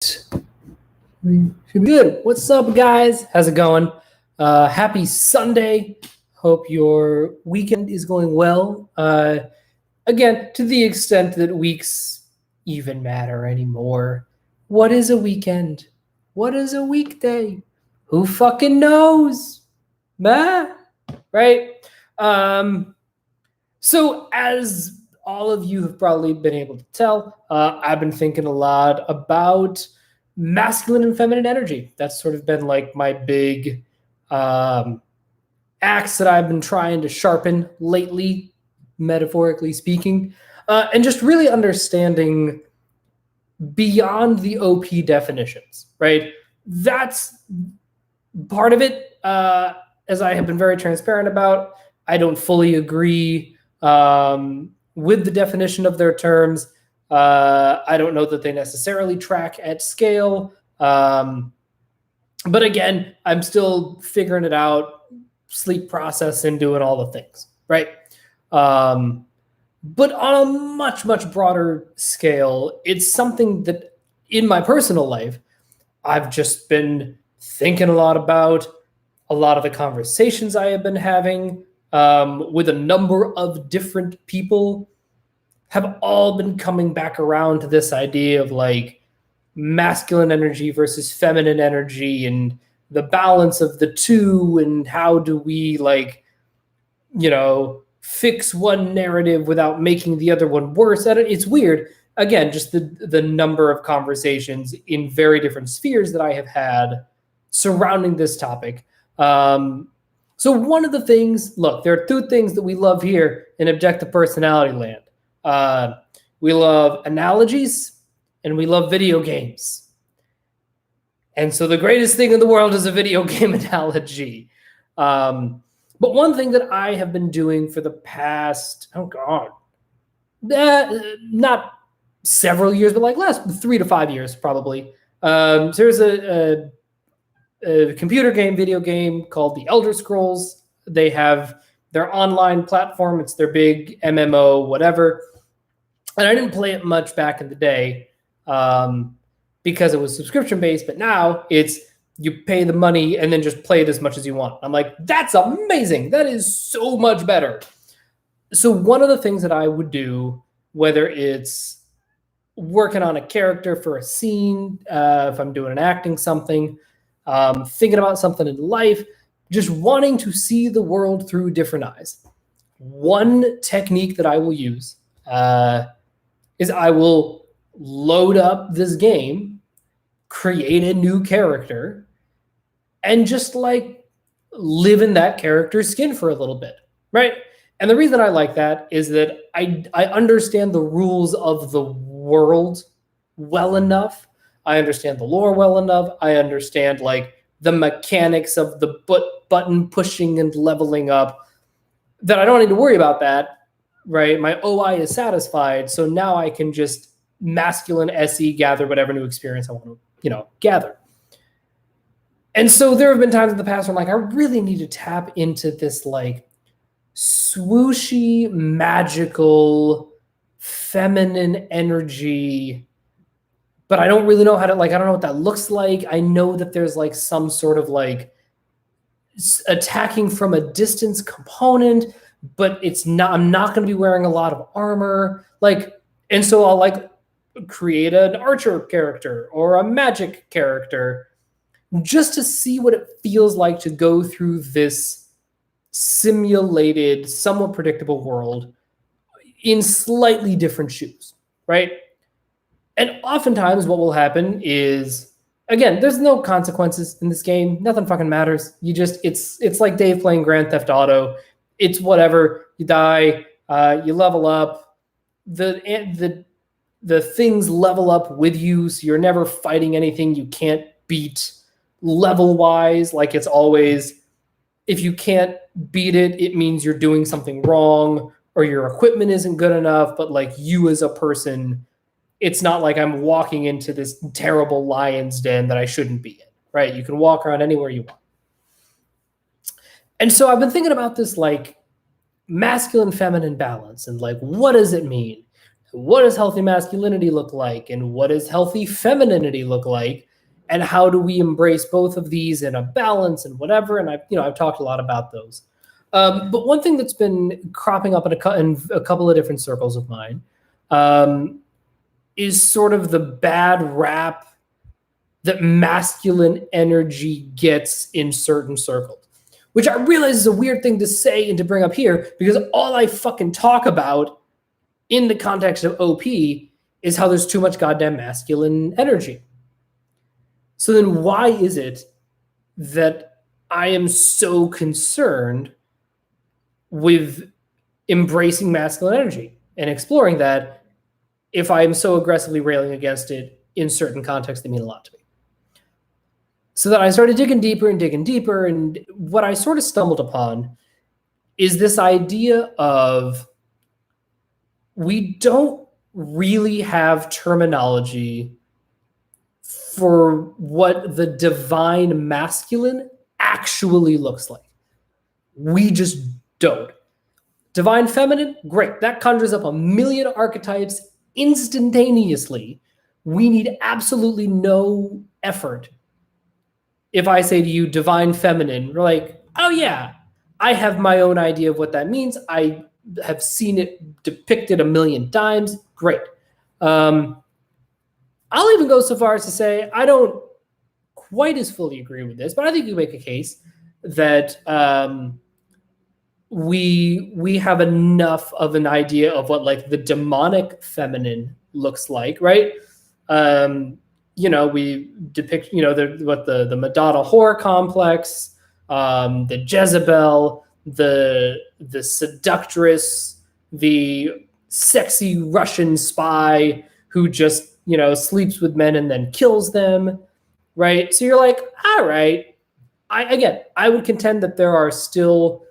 Should be good. What's up, guys? How's it going? Happy Sunday. Hope your weekend is going well. Again, to the extent that weeks even matter anymore. What is a weekend? What is a weekday? Who fucking knows? Right? So as all of you have probably been able to tell, I've been thinking a lot about masculine and feminine energy. That's sort of been like my big axe that I've been trying to sharpen lately, metaphorically speaking, and just really understanding beyond the OP definitions, right? That's part of it, as I have been very transparent about. I don't fully agree with the definition of their terms. I don't know that they necessarily track at scale. But again, I'm still figuring it out, sleep process and doing all the things, right? But on a much, much broader scale, it's something that in my personal life, I've just been thinking a lot about. A lot of the conversations I have been having with a number of different people have all been coming back around to this idea of like masculine energy versus feminine energy and the balance of the two, and how do we fix one narrative without making the other one worse. And it's weird. Again, just the number of conversations in very different spheres that I have had surrounding this topic. So one of the things, look, there are two things that we love here in Objective Personality Land. We love analogies and we love video games. And so the greatest thing in the world is a video game analogy. But one thing that I have been doing for the past, not several years, but like last 3 to 5 years probably. So there's a computer game, video game called The Elder Scrolls. They have their online platform. It's their big MMO, whatever. And I didn't play it much back in the day because it was subscription-based, but now it's you pay the money and then just play it as much as you want. I'm like, that's amazing. That is so much better. So one of the things that I would do, whether it's working on a character for a scene, if I'm doing an acting something, thinking about something in life, just wanting to see the world through different eyes. One technique that I will use is I will load up this game, create a new character, and just like live in that character's skin for a little bit, right? And the reason I like that is that I understand the rules of the world well enough. I understand the lore well enough. I understand like the mechanics of the button pushing and leveling up, that I don't need to worry about that, right? My OI is satisfied. So now I can just masculine SE gather whatever new experience I want to, gather. And so there have been times in the past where I'm like, I really need to tap into this like swooshy, magical, feminine energy, but I don't really know how to, I don't know what that looks like. I know that there's like some sort of like attacking from a distance component, but I'm not going to be wearing a lot of armor. And so I'll create an archer character or a magic character just to see what it feels like to go through this simulated, somewhat predictable world in slightly different shoes, right? And oftentimes what will happen is, again, there's no consequences in this game. Nothing fucking matters. It's like Dave playing Grand Theft Auto. It's whatever. You die, you level up. The things level up with you, so you're never fighting anything you can't beat level-wise. It's always, if you can't beat it, it means you're doing something wrong or your equipment isn't good enough, but you as a person, it's not like I'm walking into this terrible lion's den that I shouldn't be in, right? You can walk around anywhere you want. And so I've been thinking about this masculine feminine balance and what does it mean? what does healthy masculinity look like, and what does healthy femininity look like, and how do we embrace both of these in a balance and whatever. And I've talked a lot about those. But one thing that's been cropping up in a couple of different circles of mine is sort of the bad rap that masculine energy gets in certain circles, which I realize is a weird thing to say and to bring up here, because all I fucking talk about in the context of OP is how there's too much goddamn masculine energy. So then why is it that I am so concerned with embracing masculine energy and exploring that if I am so aggressively railing against it in certain contexts that mean a lot to me? So that I started digging deeper, and what I sort of stumbled upon is this idea of we don't really have terminology for what the divine masculine actually looks like. We just don't. Divine feminine, great. That conjures up a million archetypes instantaneously. We need absolutely no effort. If I say to you divine feminine, you're like, oh yeah, I have my own idea of what that means. I have seen it depicted a million times. Great. I'll even go so far as to say I don't quite as fully agree with this, but I think you make a case that we have enough of an idea of what like the demonic feminine looks like, right? We depict, the Madonna horror complex, the Jezebel, the seductress, the sexy Russian spy who just, sleeps with men and then kills them, right? So you're like, all right. I would contend that there are still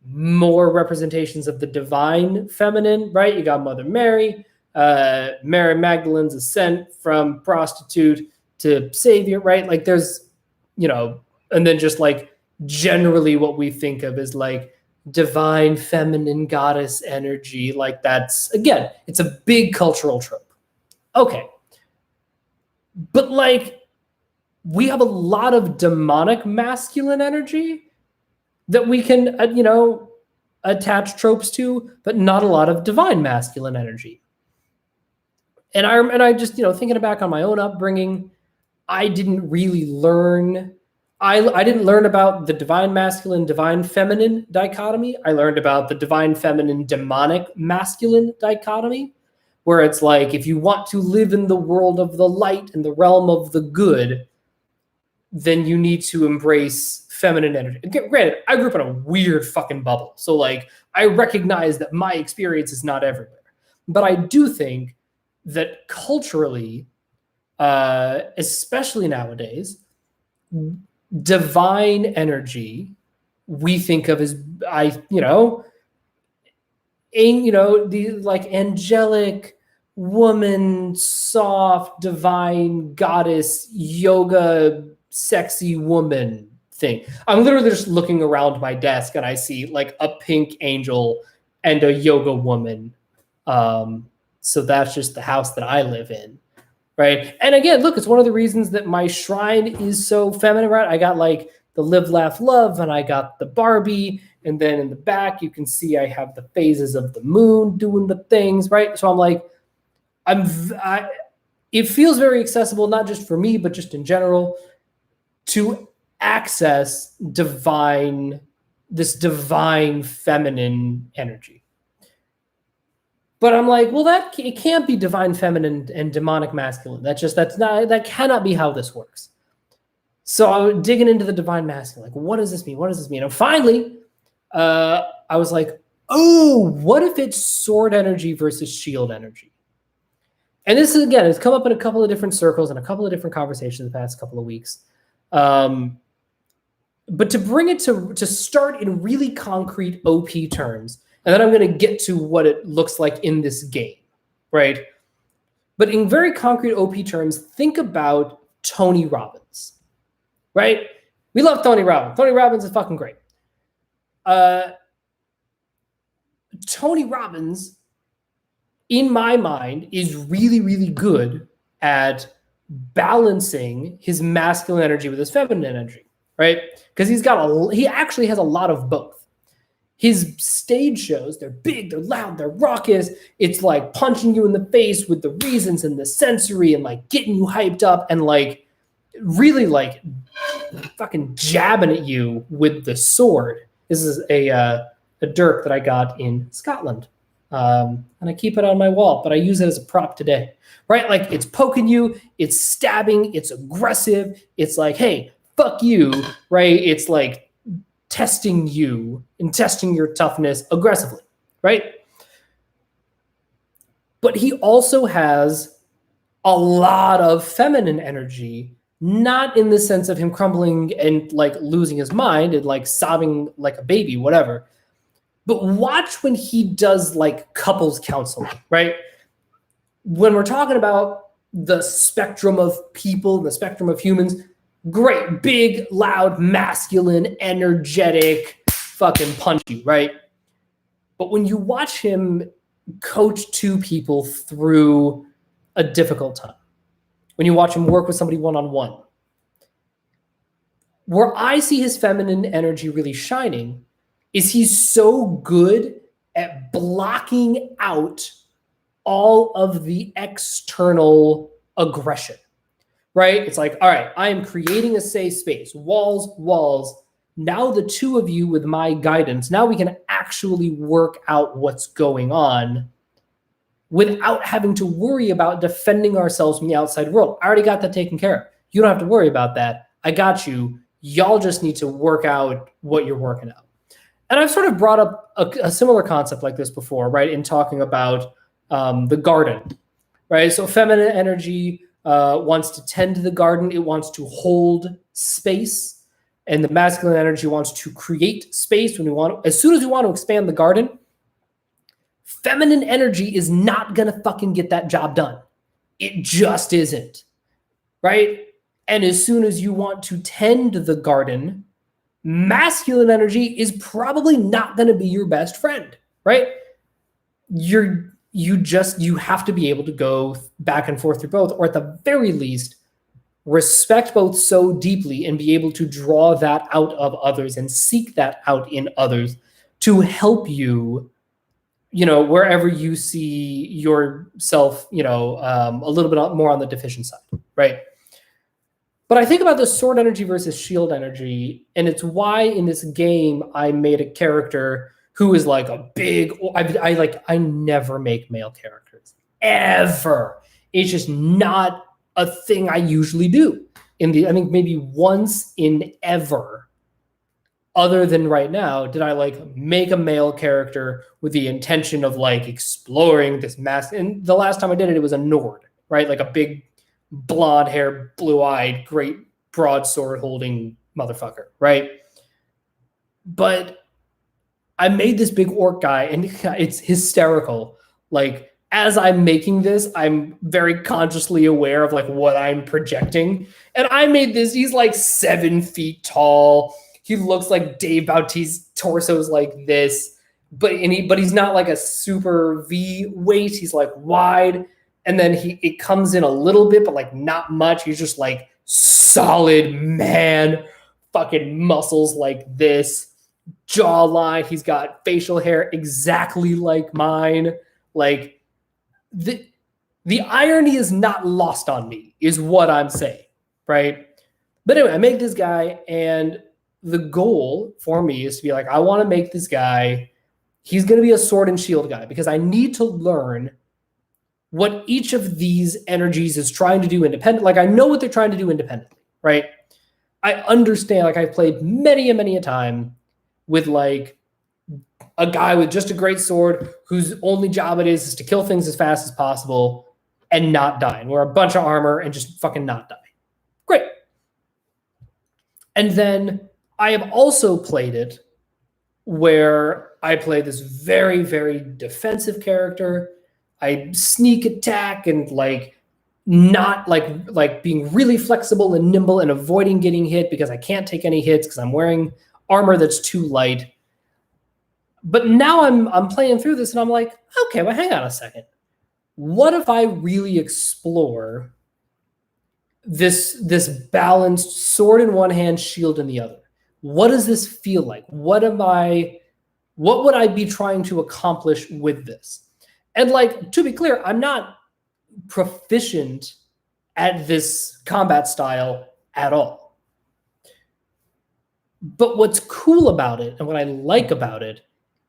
more representations of the divine feminine, right? You got Mother Mary, Mary Magdalene's ascent from prostitute to savior, right? Like there's, and then just like generally what we think of as like divine feminine goddess energy. Like that's, again, it's a big cultural trope. Okay. But like we have a lot of demonic masculine energy that we can, attach tropes to, but not a lot of divine masculine energy. And I just, thinking back on my own upbringing, I didn't really learn. I didn't learn about the divine masculine, divine feminine dichotomy. I learned about the divine feminine, demonic masculine dichotomy, where it's like, if you want to live in the world of the light and the realm of the good, then you need to embrace feminine energy. Granted, I grew up in a weird fucking bubble. So like, I recognize that my experience is not everywhere. But I do think that culturally, especially nowadays, divine energy we think of as the like angelic woman, soft, divine goddess, yoga, sexy woman thing. I'm literally just looking around my desk and I see like a pink angel and a yoga woman. So that's just the house that I live in. Right. And again, look, it's one of the reasons that my shrine is so feminine, right? I got like the Live, Laugh, Love, and I got the Barbie. And then in the back, you can see I have the phases of the moon doing the things, right? So I'm like, it feels very accessible, not just for me, but just in general, to access this divine feminine energy. But I'm like, well, it can't be divine feminine and demonic masculine. That cannot be how this works. So I was digging into the divine masculine, like, what does this mean? What does this mean? And finally, I was like, oh, what if it's sword energy versus shield energy? And this is, again, it's come up in a couple of different circles and a couple of different conversations the past couple of weeks. But to bring it to start in really concrete OP terms, and then I'm going to get to what it looks like in this game, right? But in very concrete OP terms, think about Tony Robbins, right? We love Tony Robbins. Tony Robbins is fucking great. Tony Robbins in my mind, is really, really good at balancing his masculine energy with his feminine energy, right? Because he actually has a lot of both. His stage shows, they're big, they're loud, they're raucous. It's like punching you in the face with the reasons and the sensory and like getting you hyped up and like really like fucking jabbing at you with the sword. This is a dirk that I got in Scotland. And I keep it on my wall, but I use it as a prop today, right? Like it's poking you, it's stabbing, it's aggressive. It's like, hey, fuck you, right? It's like testing you and testing your toughness aggressively, right? But he also has a lot of feminine energy, not in the sense of him crumbling and like losing his mind and like sobbing like a baby, whatever. But watch when he does like couples counseling, right? When we're talking about the spectrum of people, the spectrum of humans, great, big, loud, masculine, energetic, fucking punchy, right? But when you watch him coach two people through a difficult time, when you watch him work with somebody one-on-one, where I see his feminine energy really shining is he's so good at blocking out all of the external aggression. Right? It's like, all right, I am creating a safe space, walls. Now the two of you with my guidance, now we can actually work out what's going on without having to worry about defending ourselves from the outside world. I already got that taken care of. You don't have to worry about that. I got you. Y'all just need to work out what you're working out. And I've sort of brought up a similar concept like this before, right? In talking about the garden, right? So feminine energy wants to tend to the garden. It wants to hold space. And the masculine energy wants to create space as soon as we want to expand the garden, feminine energy is not going to fucking get that job done. It just isn't, right? And as soon as you want to tend the garden, masculine energy is probably not going to be your best friend, right? You have to be able to go back and forth through both, or at the very least, respect both so deeply and be able to draw that out of others and seek that out in others to help you, wherever you see yourself, a little bit more on the deficient side, right? But I think about the sword energy versus shield energy, and it's why in this game I made a character who is like a big, I never make male characters, ever. It's just not a thing I usually do. I think maybe once in ever, other than right now, did I like make a male character with the intention of like exploring this mass. And the last time I did it, it was a Nord, right? Like a big blonde hair, blue-eyed, great broadsword holding motherfucker, right? But I made this big orc guy, and it's hysterical. Like, as I'm making this, I'm very consciously aware of like what I'm projecting. And I made this, he's like 7 feet tall. He looks like Dave Bautiste's torso is like this, but he's not like a super V weight. He's like wide. And then it comes in a little bit, but like not much. He's just like solid man, fucking muscles like this, jawline. He's got facial hair exactly like mine. Like the irony is not lost on me, is what I'm saying, right? But anyway, I make this guy, and the goal for me is to be like, I want to make this guy, he's going to be a sword and shield guy, because I need to learn what each of these energies is trying to do independent. Like, I know what they're trying to do independently, right? I understand, like, I've played many a time with like a guy with just a great sword whose only job it is to kill things as fast as possible and not die, and wear a bunch of armor and just fucking not die. Great. And then I have also played it where I play this very, very defensive character. I sneak attack and like not like being really flexible and nimble and avoiding getting hit because I can't take any hits because I'm wearing armor that's too light. But now I'm playing through this and I'm like, okay, well, hang on a second. what if I really explore this balanced sword in one hand, shield in the other? What does this feel like? What would I be trying to accomplish with this? And like, to be clear, I'm not proficient at this combat style at all. But what's cool about it and what I like about it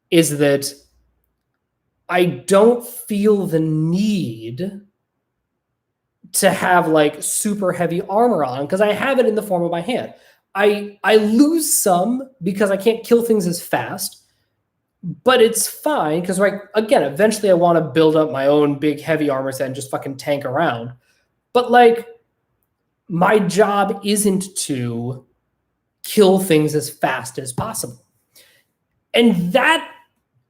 is that I don't feel the need to have like super heavy armor on because I have it in the form of my hand. I lose some because I can't kill things as fast, but it's fine because, like, again, eventually I want to build up my own big heavy armor set and just fucking tank around. But like, my job isn't to kill things as fast as possible. And that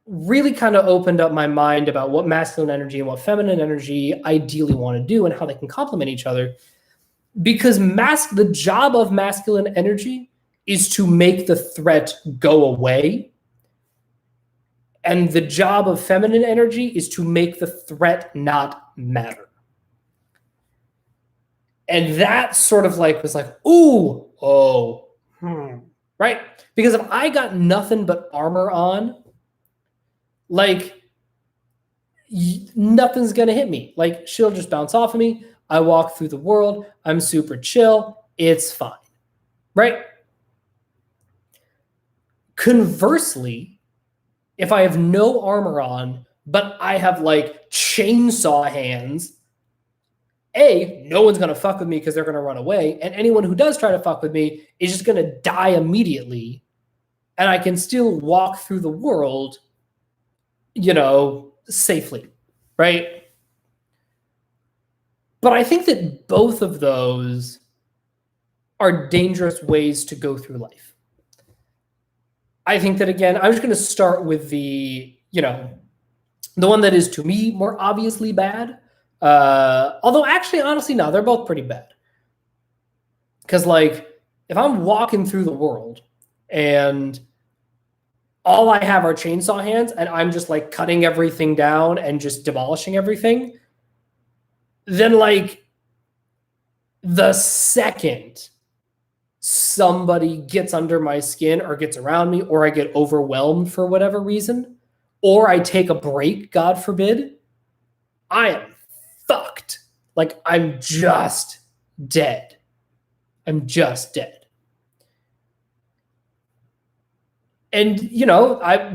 really kind of opened up my mind about what masculine energy and what feminine energy ideally want to do and how they can complement each other. Because the job of masculine energy is to make the threat go away. And the job of feminine energy is to make the threat not matter. And that sort of like was like, right? Because if I got nothing but armor on, like, nothing's gonna hit me. Like, she'll just bounce off of me. I walk through the world. I'm super chill. It's fine, right? Conversely, if I have no armor on, but I have like chainsaw hands, no one's gonna fuck with me because they're gonna run away. And anyone who does try to fuck with me is just gonna die immediately. And I can still walk through the world, safely, right? But I think that both of those are dangerous ways to go through life. I think that, again, I'm just going to start with the one that is, to me, more obviously bad. Although, actually, honestly, no, they're both pretty bad. Because, like, if I'm walking through the world and all I have are chainsaw hands and I'm just, like, cutting everything down and just demolishing everything, then, like, the second somebody gets under my skin or gets around me, or I get overwhelmed for whatever reason, or I take a break, God forbid, I am fucked. Like, I'm just dead. I'm just dead. And,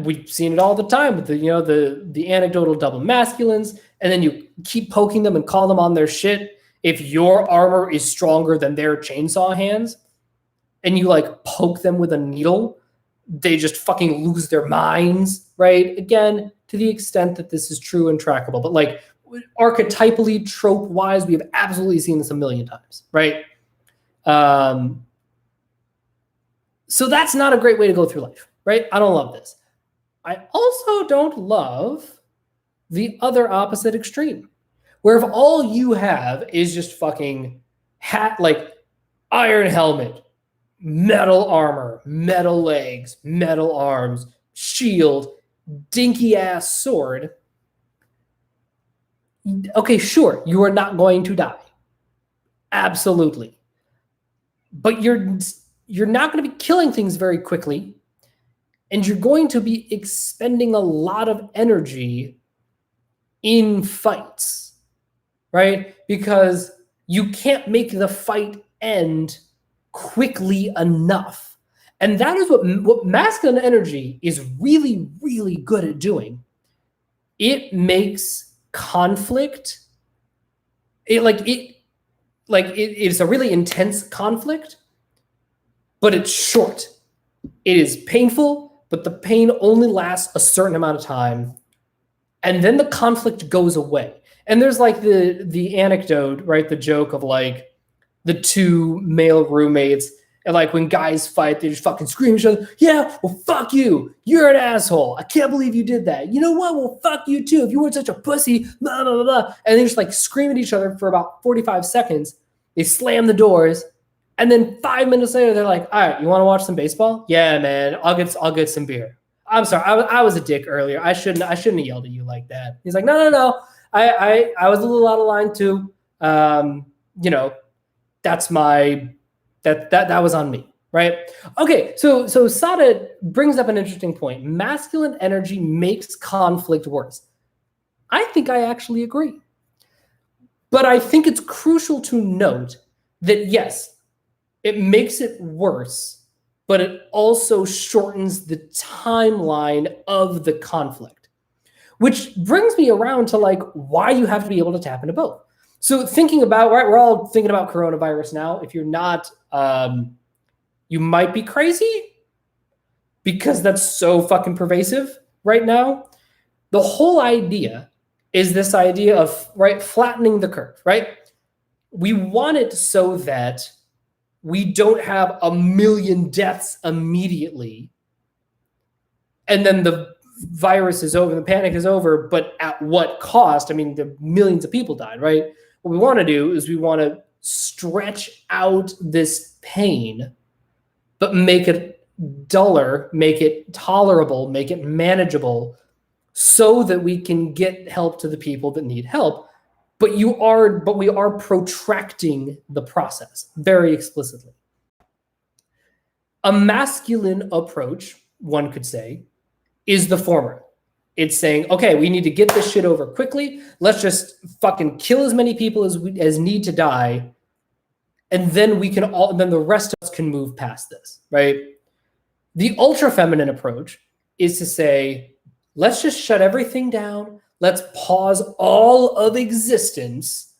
we've seen it all the time with the anecdotal double masculines, and then you keep poking them and call them on their shit. If your armor is stronger than their chainsaw hands, and you like poke them with a needle, they just fucking lose their minds, right? Again, to the extent that this is true and trackable, but like archetypally, trope-wise, we have absolutely seen this a million times, right? So that's not a great way to go through life, right? I don't love this. I also don't love the other opposite extreme, where if all you have is just fucking like iron helmet, metal armor, metal legs, metal arms, shield, dinky ass sword. Okay, sure, you are not going to die. Absolutely. But you're not going to be killing things very quickly, and you're going to be expending a lot of energy in fights, right? Because you can't make the fight end quickly enough. And that is what masculine energy is really, really good at doing. It makes conflict, it's a really intense conflict, but it's short. It is painful, but the pain only lasts a certain amount of time. And then the conflict goes away. And there's like the anecdote, right? The joke of like the two male roommates, and like when guys fight, they just fucking scream at each other. Yeah, well, fuck you. You're an asshole. I can't believe you did that. You know what? Well, fuck you too. If you weren't such a pussy, blah, blah, blah, blah. And they just like scream at each other for about 45 seconds. They slam the doors. And then 5 minutes later, they're like, all right, you want to watch some baseball? Yeah, man, I'll get some beer. I'm sorry, I was a dick earlier. I shouldn't have yelled at you like that. He's like, no. I was a little out of line too. You know, that's that was on me, right? Okay, so Sada brings up an interesting point. Masculine energy makes conflict worse. I think I actually agree. But I think it's crucial to note that yes, it makes it worse, but it also shortens the timeline of the conflict. Which brings me around to like why you have to be able to tap into both. So thinking about, right, we're all thinking about coronavirus now. If you're not, you might be crazy because that's so fucking pervasive right now. The whole idea is this idea of, right, flattening the curve, right? We want it so that we don't have 1 million deaths immediately and then the virus is over, the panic is over, but at what cost? I mean, the millions of people died, right? What we want to do is we want to stretch out this pain, but make it duller, make it tolerable, make it manageable so that we can get help to the people that need help. But we are protracting the process very explicitly. A masculine approach, one could say, is the former. It's saying, okay, we need to get this shit over quickly. Let's just fucking kill as many people as need to die. And then then the rest of us can move past this, right? The ultra feminine approach is to say, let's just shut everything down. Let's pause all of existence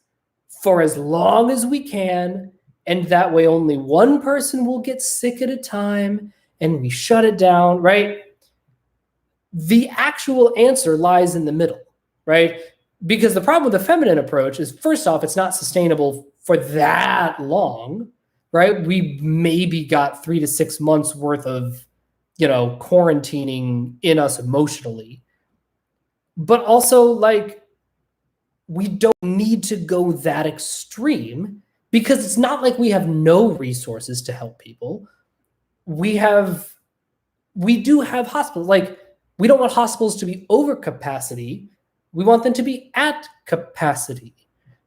for as long as we can. And that way only one person will get sick at a time and we shut it down, right? The actual answer lies in the middle, right? Because the problem with the feminine approach is, first off, it's not sustainable for that long, right? We maybe got 3 to 6 months worth of, quarantining in us emotionally. But also, like, we don't need to go that extreme because it's not like we have no resources to help people. We do have hospitals. Like, we don't want hospitals to be over capacity. We want them to be at capacity.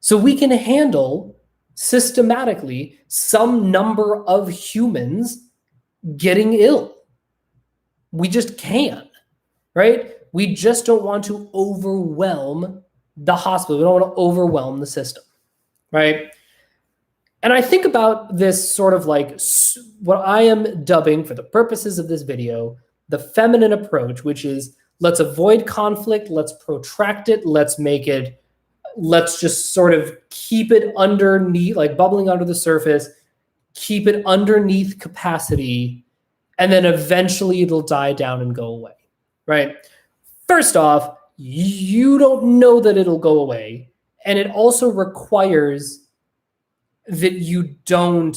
So we can handle systematically some number of humans getting ill. We just can, right? We just don't want to overwhelm the hospital. We don't want to overwhelm the system, right? And I think about this sort of like what I am dubbing, for the purposes of this video, the feminine approach, which is let's avoid conflict, let's protract it, let's just sort of keep it underneath, like bubbling under the surface, keep it underneath capacity, and then eventually it'll die down and go away, right? First off, you don't know that it'll go away. And it also requires that you don't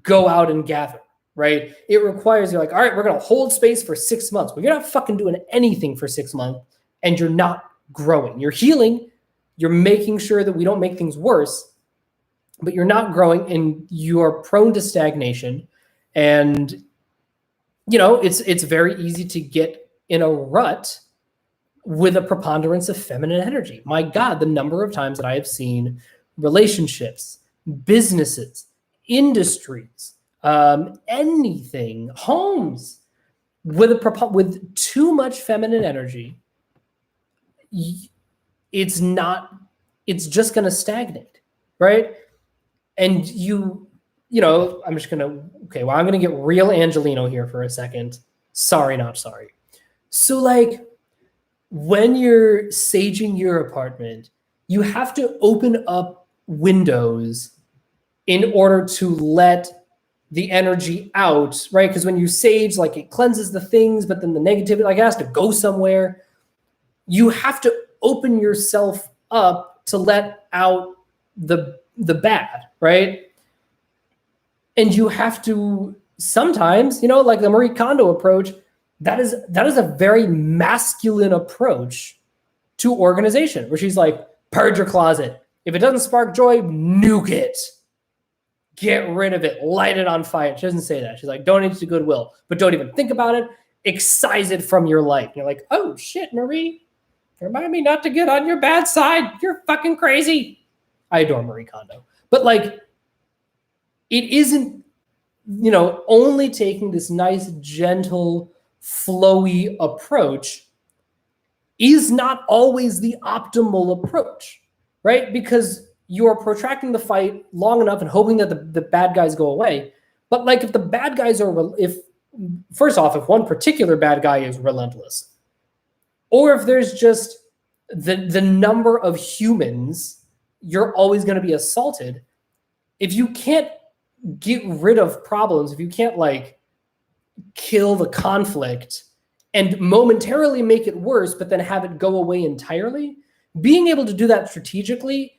go out and gather, right? It requires, you're like, all right, we're going to hold space for 6 months. But you're not fucking doing anything for 6 months and you're not growing. You're healing. You're making sure that we don't make things worse, but you're not growing and you are prone to stagnation. And, it's very easy to get in a rut with a preponderance of feminine energy. My God, the number of times that I have seen relationships, businesses, industries, anything, homes with too much feminine energy, it's just going to stagnate, right? And I'm going to get real Angelino here for a second. Sorry, not sorry. So like when you're saging your apartment, you have to open up windows in order to let the energy out, right? Because when you sage, like it cleanses the things, but then the negativity, like it has to go somewhere. You have to open yourself up to let out the bad, right? And you have to sometimes, like the Marie Kondo approach, that is a very masculine approach to organization, where she's like, purge your closet. If it doesn't spark joy, nuke it. Get rid of it. Light it on fire. She doesn't say that. She's like, donate it to Goodwill, but don't even think about it. Excise it from your life. And you're like, oh shit, Marie. remind me not to get on your bad side. You're fucking crazy. I adore Marie Kondo. But like, it isn't, only taking this nice, gentle, flowy approach is not always the optimal approach, right? Because you're protracting the fight long enough and hoping that the bad guys go away. But like, if the bad guys first off, if one particular bad guy is relentless, or if there's just the number of humans, you're always going to be assaulted. If you can't get rid of problems, if you can't like kill the conflict and momentarily make it worse, but then have it go away entirely, being able to do that strategically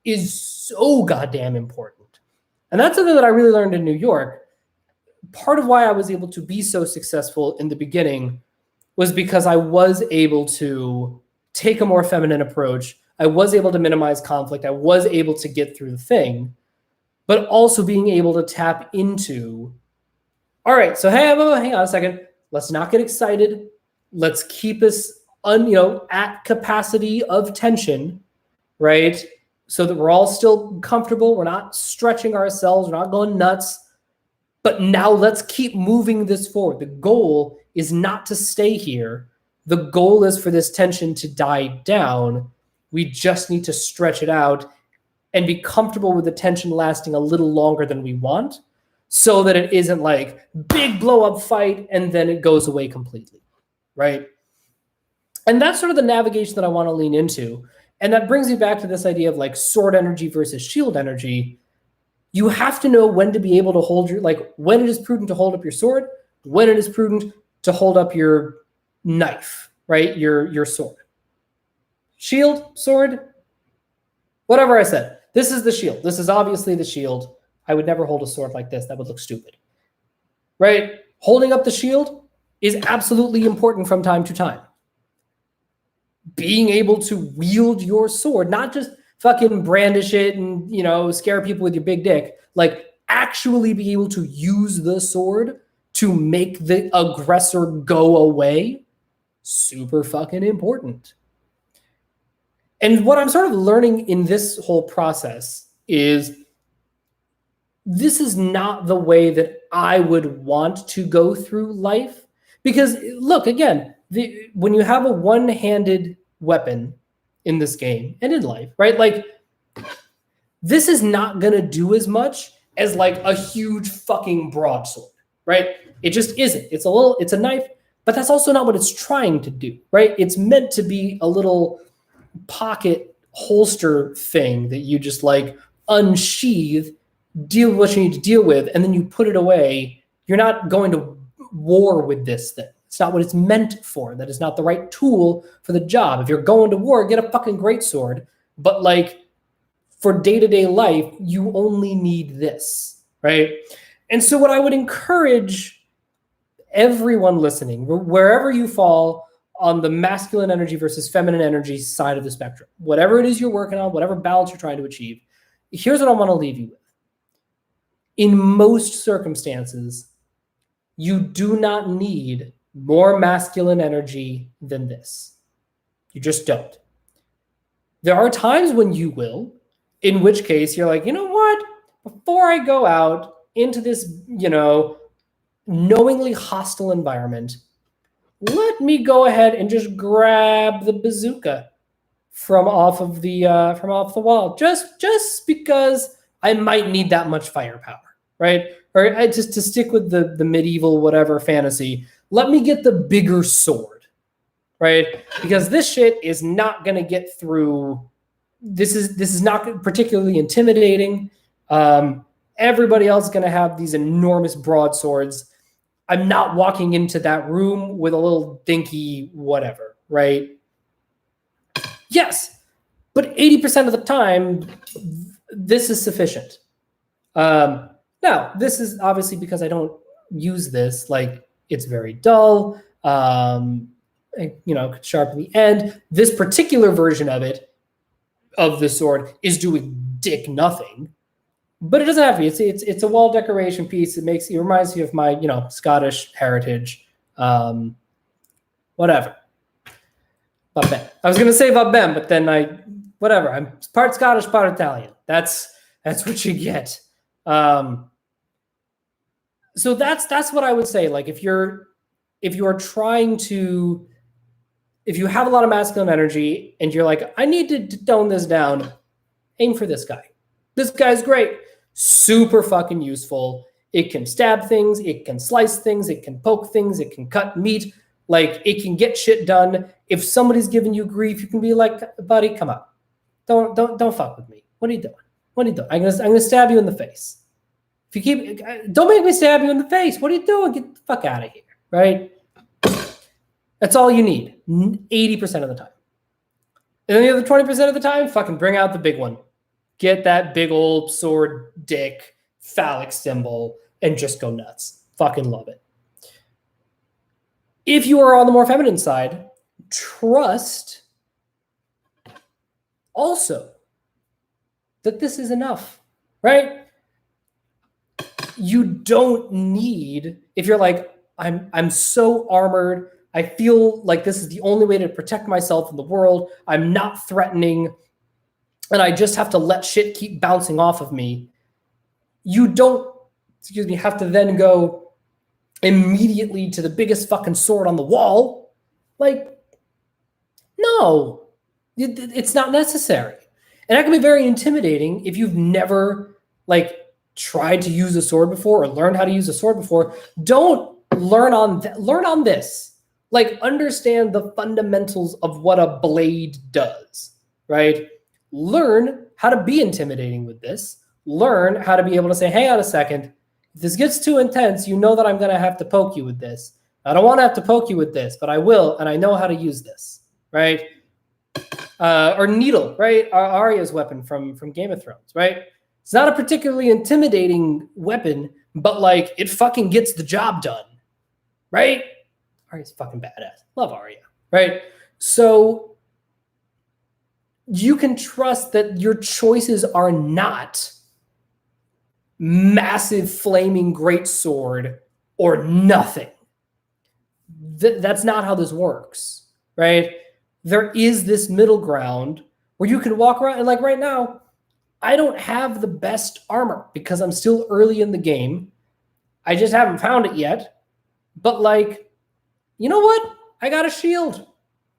is so goddamn important. And that's something that I really learned in New York. Part of why I was able to be so successful in the beginning was because I was able to take a more feminine approach. I was able to minimize conflict. I was able to get through the thing, but also being able to tap into, all right, so hang on a second. Let's not get excited. Let's keep us at capacity of tension, right? So that we're all still comfortable. We're not stretching ourselves. We're not going nuts. But now let's keep moving this forward. The goal is not to stay here. The goal is for this tension to die down. We just need to stretch it out and be comfortable with the tension lasting a little longer than we want, so that it isn't like big blow up fight and then it goes away completely, right? And that's sort of the navigation that I want to lean into. And that brings me back to this idea of like sword energy versus shield energy. You have to know when to be able to hold when it is prudent to hold up your sword, when it is prudent to hold up your knife, right? Your sword. Shield, sword, whatever I said. This is the shield. This is obviously the shield. I would never hold a sword like this. That would look stupid, right? Holding up the shield is absolutely important from time to time. Being able to wield your sword, not just fucking brandish it and, scare people with your big dick, like actually be able to use the sword to make the aggressor go away, super fucking important. And what I'm sort of learning in this whole process is this is not the way that I would want to go through life. Because look, again, when you have a one-handed weapon in this game and in life, right? Like, this is not going to do as much as like a huge fucking broadsword, right? It just isn't. It's a knife, but that's also not what it's trying to do, right? It's meant to be a little pocket holster thing that you just like unsheath, deal with what you need to deal with, and then you put it away. You're not going to war with this thing. It's not what it's meant for. That is not the right tool for the job. If you're going to war, get a fucking greatsword. But like for day-to-day life, you only need this, right? And so what I would encourage everyone listening, wherever you fall on the masculine energy versus feminine energy side of the spectrum, whatever it is you're working on, whatever balance you're trying to achieve, here's what I want to leave you with. In most circumstances, you do not need more masculine energy than this. You just don't. There are times when you will, in which case you're like, you know what? Before I go out into this, knowingly hostile environment, let me go ahead and just grab the bazooka from off the wall, just because I might need that much firepower, right? Or just to stick with the medieval whatever fantasy, let me get the bigger sword, right? Because this shit is not gonna get through. This is not particularly intimidating. Everybody else is gonna have these enormous broadswords. I'm not walking into that room with a little dinky whatever, right? Yes, but 80% of the time, this is sufficient. Now, this is obviously because I don't use this, like it's very dull, could sharpen the end. This particular version of the sword is doing dick nothing. But it doesn't have to be. It's a wall decoration piece. It reminds me of my Scottish heritage, whatever. Va bene. I was gonna say va bene, but then whatever. I'm part Scottish, part Italian. That's what you get. So that's what I would say. Like if you have a lot of masculine energy and you're like, I need to tone this down, aim for this guy. This guy's great. Super fucking useful. It can stab things, it can slice things, it can poke things, it can cut meat. Like it can get shit done. If somebody's giving you grief, you can be like, buddy, come on. Don't fuck with me. What are you doing? What are you doing? I'm gonna stab you in the face. If you don't make me stab you in the face. What are you doing? Get the fuck out of here, right? That's all you need 80% of the time. And then the other 20% of the time, fucking bring out the big one. Get that big old sword, dick, phallic symbol, and just go nuts. Fucking love it. If you are on the more feminine side, trust also that this is enough, right? You don't need, if you're like, I'm so armored, I feel like this is the only way to protect myself in the world, I'm not threatening, and I just have to let shit keep bouncing off of me. You don't, have to then go immediately to the biggest fucking sword on the wall. Like, no, it's not necessary. And that can be very intimidating if you've never tried to use a sword before or learned how to use a sword before. Don't learn on this. Understand the fundamentals of what a blade does, right? Learn how to be intimidating with this. Learn how to be able to say, hang on a second. If this gets too intense, you know that I'm going to have to poke you with this. I don't want to have to poke you with this, but I will, and I know how to use this, right? Or needle, right? Arya's weapon from Game of Thrones, right? It's not a particularly intimidating weapon, but it fucking gets the job done, right? Arya's fucking badass. Love Arya, right? So you can trust that your choices are not massive flaming great sword or nothing. That's not how this works, right? There is this middle ground where you can walk around, and right now, I don't have the best armor because I'm still early in the game. I just haven't found it yet. But you know what? I got a shield.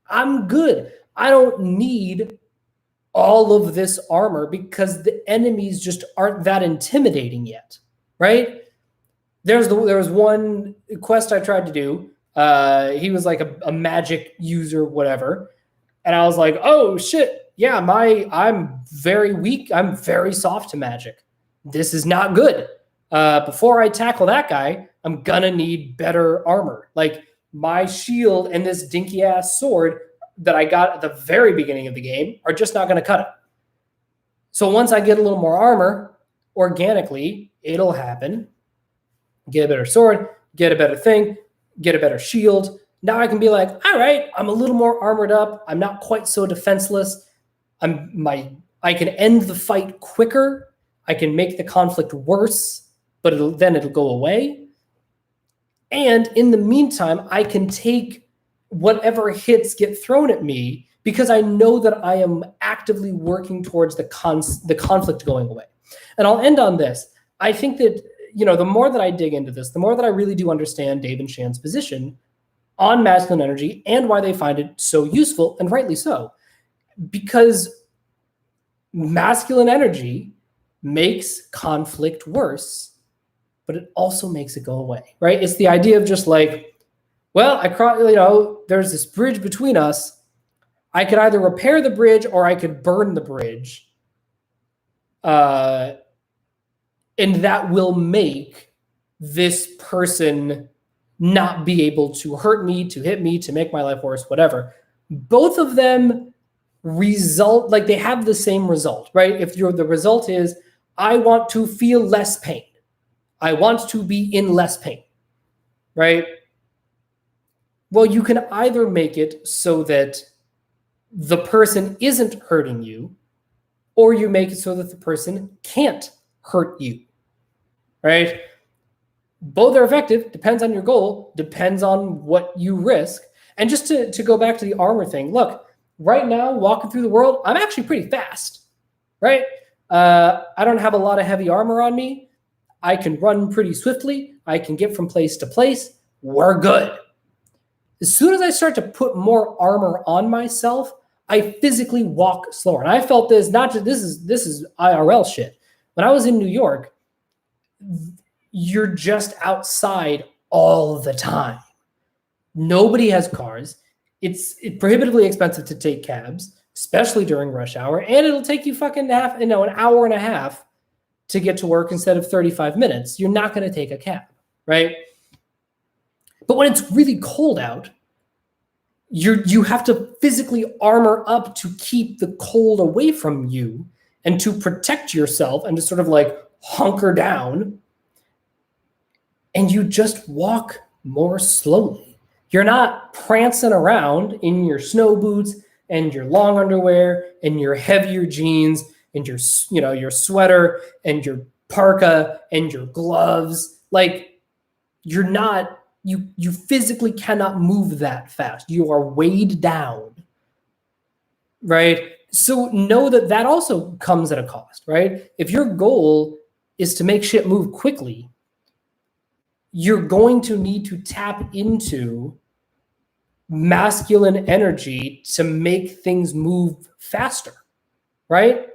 I'm good. I don't need all of this armor because the enemies just aren't that intimidating yet, right? There was one quest I tried to do. He was a magic user, whatever. And I was like, oh shit, yeah, I'm very weak. I'm very soft to magic. This is not good. Before I tackle that guy, I'm gonna need better armor. My shield and this dinky ass sword that I got at the very beginning of the game are just not gonna cut it. So once I get a little more armor, organically, it'll happen. Get a better sword, get a better thing, get a better shield. Now I can be like, all right, I'm a little more armored up. I'm not quite so defenseless. I can end the fight quicker. I can make the conflict worse, but it'll go away. And in the meantime, I can take whatever hits get thrown at me because I know that I am actively working towards the conflict going away. And I'll end on this. I think that, the more that I dig into this, the more that I really do understand Dave and Shan's position on masculine energy and why they find it so useful, and rightly so. Because masculine energy makes conflict worse, but it also makes it go away, right? It's the idea of just there's this bridge between us. I could either repair the bridge or I could burn the bridge. And that will make this person not be able to hurt me, to hit me, to make my life worse, whatever. Both of them result, they have the same result, right? The result is, I want to feel less pain. I want to be in less pain, right? Well, you can either make it so that the person isn't hurting you, or you make it so that the person can't hurt you, right? Both are effective, depends on your goal, depends on what you risk. And just to go back to the armor thing, look, right now, walking through the world, I'm actually pretty fast, right? I don't have a lot of heavy armor on me. I can run pretty swiftly. I can get from place to place. We're good. As soon as I start to put more armor on myself, I physically walk slower. And I felt this, not just this is IRL shit. When I was in New York, you're just outside all the time. Nobody has cars. It's prohibitively expensive to take cabs, especially during rush hour, and it'll take you fucking an hour and a half to get to work instead of 35 minutes. You're not going to take a cab, right? But when it's really cold out, you have to physically armor up to keep the cold away from you and to protect yourself and to sort of like hunker down. And you just walk more slowly. You're not prancing around in your snow boots and your long underwear and your heavier jeans and your sweater and your parka and your gloves. Like, you're not, you physically cannot move that fast. You are weighed down, right? So know that also comes at a cost, right? If your goal is to make shit move quickly, you're going to need to tap into masculine energy to make things move faster, right?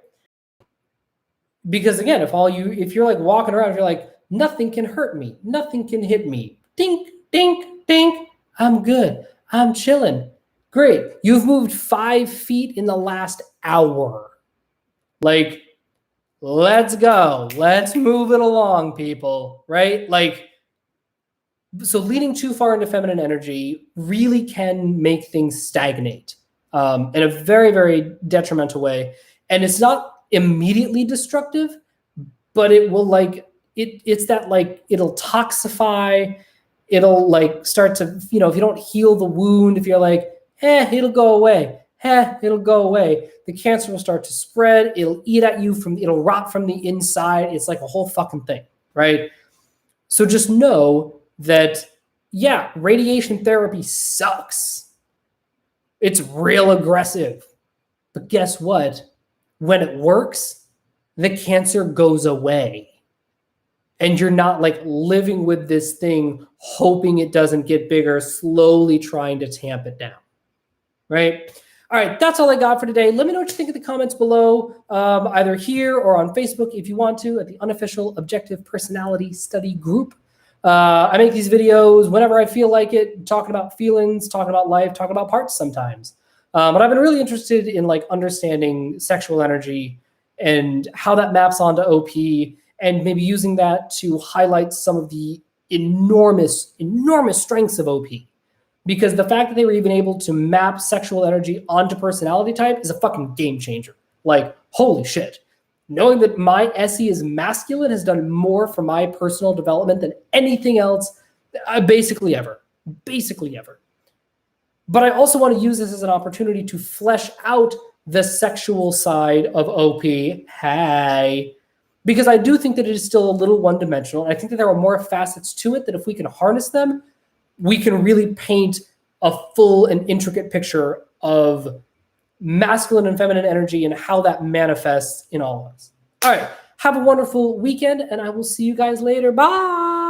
Because again, if you're like walking around, you're like, nothing can hurt me, nothing can hit me, dink, dink, dink, I'm good, I'm chilling. Great, you've moved 5 feet in the last hour. Like, let's go, let's move it along, people, right? Like, so leaning too far into feminine energy really can make things stagnate in a very, very detrimental way. And it's not immediately destructive, but it will it's that like, it'll toxify. It'll like start to, if you don't heal the wound, if you're like, it'll go away. It'll go away. The cancer will start to spread. It'll eat at you it'll rot from the inside. It's like a whole fucking thing, right? So just know that, yeah, radiation therapy sucks. It's real aggressive. But guess what? When it works, the cancer goes away. And you're not like living with this thing, hoping it doesn't get bigger, slowly trying to tamp it down, right? All right, that's all I got for today. Let me know what you think in the comments below, either here or on Facebook if you want to, at the Unofficial Objective Personality Study Group. I make these videos whenever I feel like it, talking about feelings, talking about life, talking about parts sometimes. But I've been really interested in like understanding sexual energy and how that maps onto OP, and maybe using that to highlight some of the enormous, enormous strengths of OP. Because the fact that they were even able to map sexual energy onto personality type is a fucking game changer. Like, holy shit. Knowing that my SE is masculine has done more for my personal development than anything else, basically ever. But I also want to use this as an opportunity to flesh out the sexual side of OP. Because I do think that it is still a little one-dimensional. And I think that there are more facets to it that if we can harness them, we can really paint a full and intricate picture of masculine and feminine energy and how that manifests in all of us. All right. Have a wonderful weekend, and I will see you guys later. Bye.